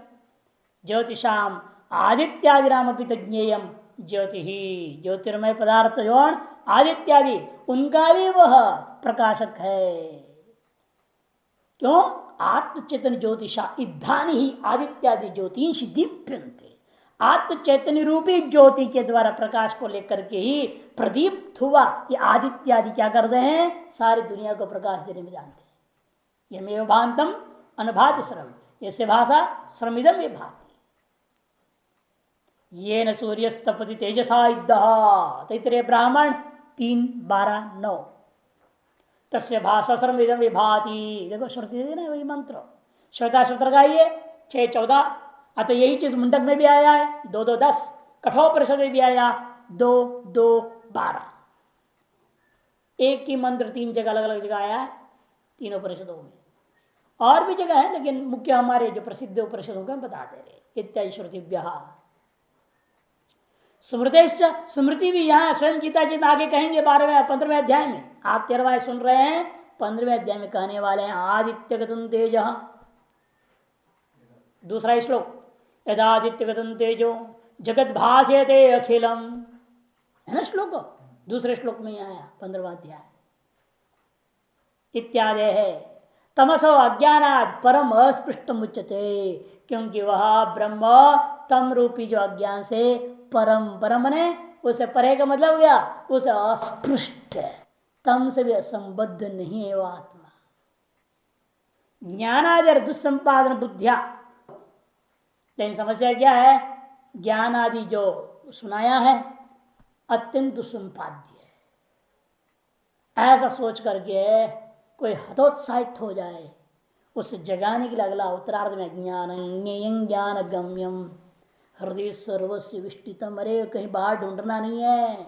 ज्योतिषाम आदित्यादिराम अपि तज्ञेयम ज्योति ही, ज्योतिर्मय पदार्थ जो आदित्यादि उनका भी वह प्रकाशक है। क्यों? आत्मचेतन ज्योतिषा इधानी ही आदित्यादि ज्योतिष दीप्यन्ते, आत्मचैतन्य रूपी ज्योति के द्वारा प्रकाश को लेकर के ही प्रदीप्त हुआ ये आदित्यादि क्या करते हैं, सारी दुनिया को प्रकाश देने में जानते हैं। यमेव भांतम अनभाति श्रम, यसे भाषा श्रमिदम ये भाति। ये न सूर्यस्तपति तेजसा युद्ध, तैतरेय ब्राह्मण 3:12-9। तस्य भाषा श्रमिदम विभाति। देखो श्रुति दे ना वही मंत्र, श्वेता सूत्र का ये 6-14। तो यही चीज मुंडक में भी आया है 2-2-10, कठोपनिषद में भी आया 2-2-12। एक ही मंत्र 3 जगह अलग अलग जगह आया है तीनों उपनिषदों में। और भी जगह है लेकिन मुख्य हमारे जो प्रसिद्ध उपनिषदों को हम बताते रहे। इत्यादि श्रुतिभ्य स्मृतिश्च, स्मृति भी यहाँ स्वयं गीता जी में आगे कहेंगे 12वें-15वें अध्याय में। आप 13वां सुन रहे हैं, 15वें अध्याय में कहने वाले हैं आदित्य गतम तेज। दूसरा श्लोक, यदादित्य गतम तेजो जगत भास्यते अखिलम, है ना श्लोक, दूसरे श्लोक में आया 15वां अध्याय। इत्यादि है तमसो अज्ञानाद परम अस्पृष्ट मुच्यते, क्योंकि वह ब्रह्म तम रूपी जो अज्ञान से परम, परम ने उसे परे का मतलब गया उसे अस्पृष्ट है, तम से भी असंबद्ध नहीं है वो आत्मा। ज्ञानादि दुस्संपादन बुद्धिया, लेकिन समस्या क्या है, ज्ञान आदि जो सुनाया है अत्यंत दुस्संपाद्य है। ऐसा सोच करके कोई हतोत्साहित हो जाए, उसे जगाने के लिए अगला उत्तरार्ध में ज्ञान ज्ञान गम्यम हृदय सर्वस्व विष्टितम। अरे कहीं बाहर ढूंढना नहीं है,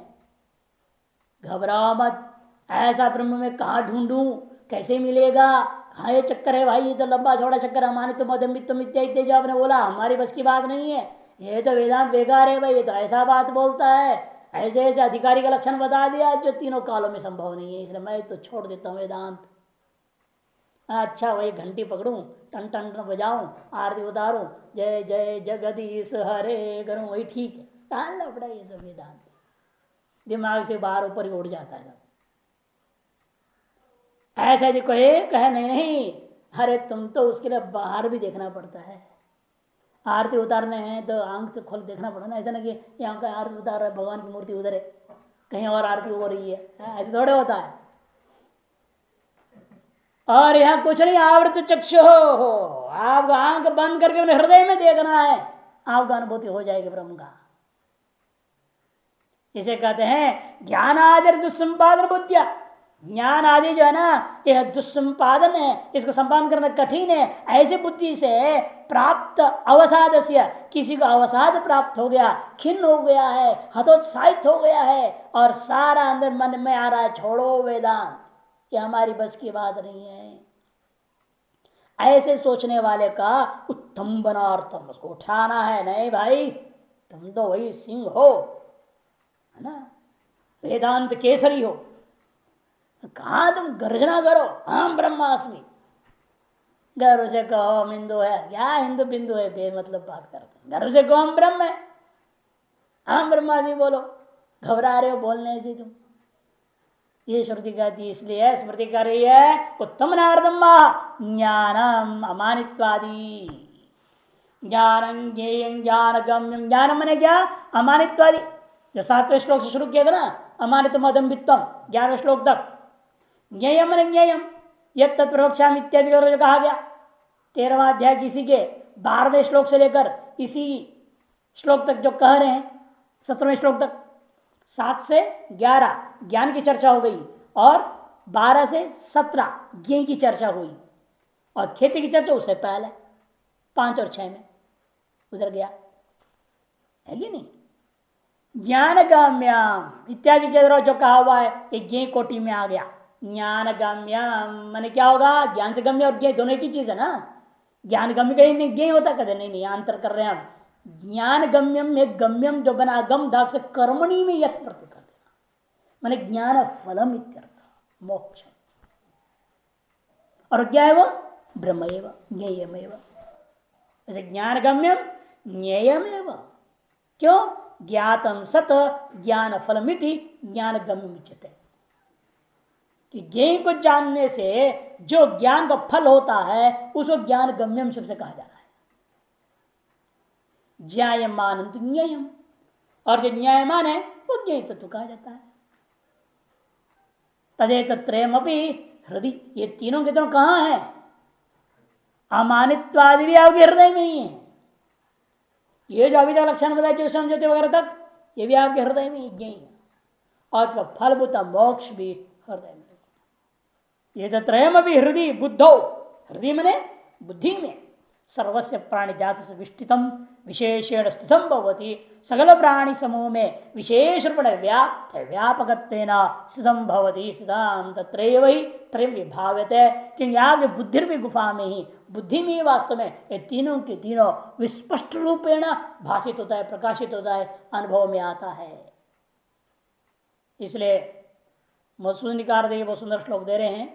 घबराओ मत। ऐसा ब्रह्म में कहाँ ढूंढूं, कैसे मिलेगा, कहाँ ये चक्कर है भाई, ये तो लंबा चौड़ा चक्कर है। हमारे तो मदमित्तम इत्यादि जो आपने बोला हमारी बस की बात नहीं है, ये तो वेदांत बेकार है भाई, ये तो ऐसा बात बोलता है, ऐसे ऐसे अधिकारी का लक्षण बता दिया जो तीनों कालों में संभव नहीं है, इसलिए मैं तो छोड़ देता हूँ वेदांत। अच्छा वही घंटी पकड़ूं, टन टन टन बजाऊं, आरती उतारूं, जय जय जगदीश हरे करूं, वही ठीक है। कहाँ लपड़ा ये सब वेदांत, दिमाग से बाहर ऊपर ही उड़ जाता है। ऐसा यदि कोई कहे नहीं नहीं, अरे तुम तो उसके लिए बाहर भी देखना पड़ता है। आरती उतारने हैं तो आंख से खोल देखना पड़ा ना, ऐसा ना कि यहाँ का आरती उतार रहा है भगवान की मूर्ति उधर है, कहीं और आरती हो रही है, ऐसे थोड़े होता है। और यहाँ कुछ नहीं, आवृत चक्षु हो, आपको आंख बंद करके उन्हें हृदय में देखना है, आपको अनुभूति हो जाएगी ब्रह्म का। इसे कहते हैं ज्ञान आदि दुस्संपादन बुद्धिया। ज्ञान आदि जो है ना यह दुस्संपादन है, इसको संपादन करना कठिन है। ऐसी बुद्धि से प्राप्त अवसाद से, किसी को अवसाद प्राप्त हो गया, खिन्न हो गया है, हतोत्साहित हो गया है और सारा अंदर मन में आ रहा है छोड़ो वेदांत, ये हमारी बस की बात नहीं है। ऐसे सोचने वाले का उत्तम बनार्थम, उसको उठाना है। नहीं भाई तुम तो वही सिंह हो, है ना, वेदांत केसरी हो, कहा तुम गर्जना करो हम ब्रह्मास्मि, गर्व से कहो हम हिंदू है, क्या हिंदू बिंदु है, बेमतलब बात करते हैं। गर्व से कहो हम ब्रह्म है, हम ब्रह्मास्मि बोलो, घबरा रहे हो बोलने से तुम। ये श्रुति कहती, इसलिए स्मृति कर रही है उत्तम नारदम ज्ञानम अमानित्वादि, ज्ञान ज्ञेयं ज्ञान गम्यम। ज्ञान मने क्या, अमानित्वादि, जो 7वें श्लोक से शुरू किया था ना, अमानित मदम्बित्वम 11वें श्लोक तक। ज्ञेयम मने ज्ञेयम यद तत्प्रवक्ष्यामि इत्यादि जो कहा गया 13वां अध्याय किसी के 12वें श्लोक से लेकर इसी श्लोक तक जो कह रहे हैं 17वें श्लोक तक, 7 से 11 ज्ञान की चर्चा हो गई और 12 से 17 ज्ञ की चर्चा हुई, और खेती की चर्चा उससे पहले 5 और 6 में उधर गया है कि नहीं। ज्ञानगाम्याम इत्यादि के द्वारा जो कहा हुआ है ये ज्ञ कोटि में आ गया। ज्ञानगाम्याम माने क्या होगा, ज्ञान से गम्य और ज्ञ दोनों एक ही चीज है ना। ज्ञान गम्य कहीं नहीं ज्ञ होता, कदे नहीं नहीं, अंतर कर रहे हैं हम। ज्ञान गम्यम में गम्यम जो बना गम धातु से कर्मणि में यत प्रति कर देना, माने ज्ञान फलम इत्यर्थ, मोक्ष। और क्या है वो, ब्रह्मएव ज्ञेयमेव। जैसे ज्ञान गम्यम ज्ञेयमेव, क्यों, ज्ञातम सत ज्ञान फलमिति ज्ञान गम्य उच्यते, कि ज्ञ को जानने से जो ज्ञान का फल होता है उसको ज्ञान गम्यम शब्द से कहा जा रहा है। ज्ञायमान ज्ञेयम, और जो न्यायमान है वो ज्ञेय तत्व कहा जाता है। तदे तत्रयम अपनी हृदय, ये तीनों के दोनों कहाँ है, अमानित्वादि भी आपके हृदय में ही है। ये जो अभी तक लक्षण बताए जो समझौते वगैरह तक, ये भी आपके हृदय में ही ज्ञेय है। और उसका फलभूता मोक्ष भी हृदय में। ये तत्रयम अभी हृदय बुद्धो, हृदय मने बुद्धि में, सर्वस्य प्राणी जात से विष्टितम विशेषेण स्थितम भवति, सकल प्राणी समूह में विशेष रूप व्याप्त है, व्यापकत्वेन स्थितम भवति, स्थितां तत्रैव ही त्रयं विभाव्यते। क्योंकि आपके बुद्धि भी गुफा में ही, बुद्धि में ही वास्तव में ये तीनों के तीनों विस्पष्ट रूपेण भाषित होता है, प्रकाशित होता है, अनुभव में आता है। इसलिए मधुसूदनिकार देखिए बहुत सुंदर श्लोक दे रहे हैं,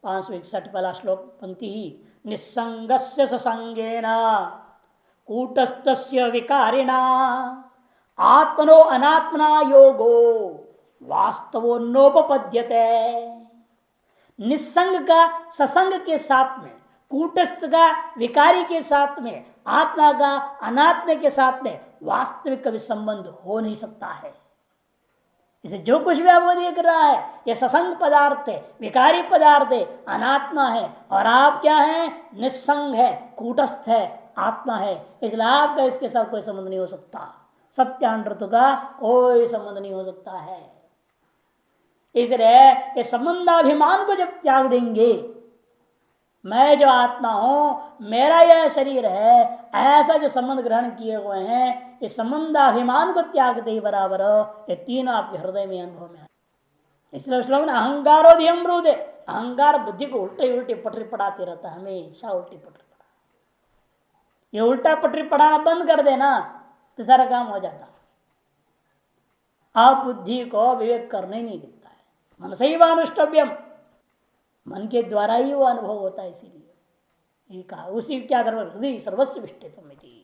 561 वाला श्लोक पंक्ति ही, निस्संगस्य ससंगेन कूटस्थस्य विकारिणा आत्मनो अनात्मना योगो वास्तवो नोपपद्यते। निस्संग का ससंग के साथ में, कूटस्थ का विकारी के साथ में, आत्मा का अनात्मा के साथ में वास्तविक कभी संबंध हो नहीं सकता है। इसे जो कुछ भी आपको देख रहा है ये ससंग पदार्थ है, विकारी पदार्थ है, अनात्मा है, और आप क्या है, निस्संग है, कूटस्थ है, आत्मा है। इसलिए आपका इसके साथ कोई संबंध नहीं हो सकता, सत्यानृत का कोई संबंध नहीं हो सकता है। इसलिए ये संबंधाभिमान को जब त्याग देंगे, मैं जो आत्मा हूं, मेरा यह शरीर है, ऐसा जो संबंध ग्रहण किए हुए हैं, इस संबंधाभिमान को त्याग दे बराबर ये तीनों आपके हृदय में अनुभव में है। इसलिए श्लोक में अहंकारो धियम ब्रूदे, अहंकार बुद्धि को उल्टे उल्टी पटरी पढ़ाते रहता है, हमेशा उल्टी पटरी पढ़ा। ये उल्टा पटरी पढ़ाना बंद कर देना तो सारा काम हो जाता। आप बुद्धि को विवेक करने नहीं देता है। मन से ही अनुष्टव्यम, मन के द्वारा ही वो अनुभव होता है। इसीलिए ये कहा, उसी क्या कर हृदय सर्वस्व विष्टितम इति।